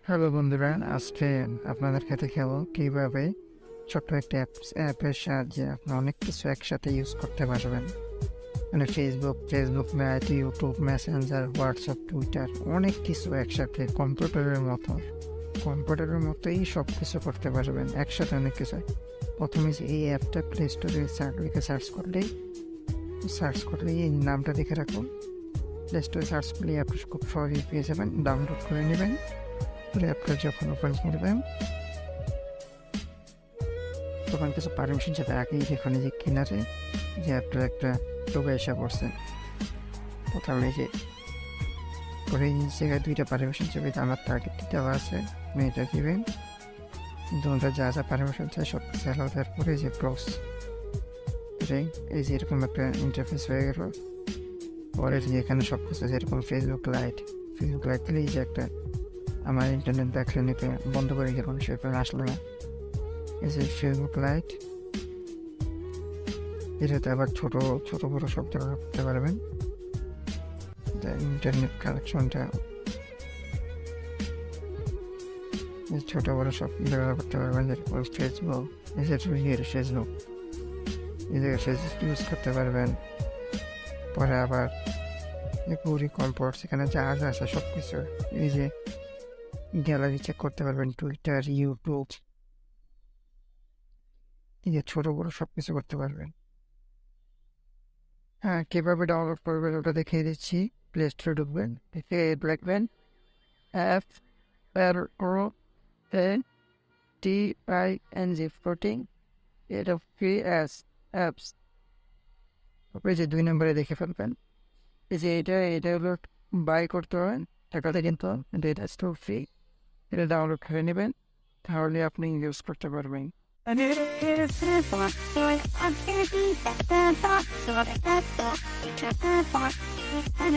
Hello বন্ধুরা, আজকে আপনাদের সাথে খেলবো কীভাবে ছোট্ট একটা অ্যাপের সাহায্যে আপনি অনেক কিছু একসাথে ইউজ করতে পারবেন। মানে ফেসবুক ম্যাট, ইউটিউব, মেসেঞ্জার, হোয়াটসঅ্যাপ, টুইটার, অনেক কিছু একসাথে কম্পিউটারের মতোই সব কিছু করতে পারবেন একসাথে অনেক কিছু। প্রথমে যে এই অ্যাপটা প্লে স্টোরে সার্চ করলেই এই নামটা দেখে রাখুন। প্লে স্টোরে সার্চ করলে অ্যাপটা খুব সহজেই পেয়ে যাবেন, ডাউনলোড করে নেবেন। অ্যাপটা যখন ওপেন করবেন তখন কিছু পারমিশন সাথে আগেই এখানে যে কিনারে যে অ্যাপটার একটা লোগো এসে পড়ছে, প্রথমে যে করে এই জায়গায় দুইটা পারমিশন চাইবে, আমার টার্গেট দেওয়া আছে, আপনি এটা দিবেন। কিন্তু ওটা যা যা পারমিশন চাই সব কিছু অ্যালাউ দেওয়ার পরে যে ক্রস এই যে এরকম একটা ইন্টারফেস হয়ে গেল। পরে যে এখানে সব কিছু যেরকম ফেসবুক লাইট দিলে এই যে একটা আমার ইন্টারনেট দেখলে নিতে বন্ধ করে যখন সেখানে আসলো না, এই যে ফেসবুক লাইট, এটাতে আবার ছোট বড় সব জায়গা করতে পারবেন। ইন্টারনেট কানেকশনটা ছোট বড় সব জায়গা করতে পারবেন। যেরকম ফেসবুক এই জায়গায় ফেসবুক ইউজ করতে পারবেন। পরে আবার পুরি কম্পোর্ট, সেখানে যা যা আছে সব কিছু এই যে গ্যালারি চেক করতে পারবেন, টুইটার, ইউটিউব, এই যে ছোট বড় সব কিছু করতে পারবেন। হ্যাঁ, কীভাবে ডাউনলোড করবেন ওটা দেখিয়ে দিচ্ছি। প্লে স্টোরে ঢুকবেন, লিখবেন FLOATING, এটা ফ্রি অ্যাপস। তারপরে যে 2 নম্বরে দেখে ফেলবেন, এই যে এটা হলো বাই করতে হবেন, টাকাতে কিনতে হবে, কিন্তু এটা স্টোর ফ্রি। এটা ডাউনলোড করে নেবেন, তাহলে আপনি ইউজ করতে পারবেন। And it is for and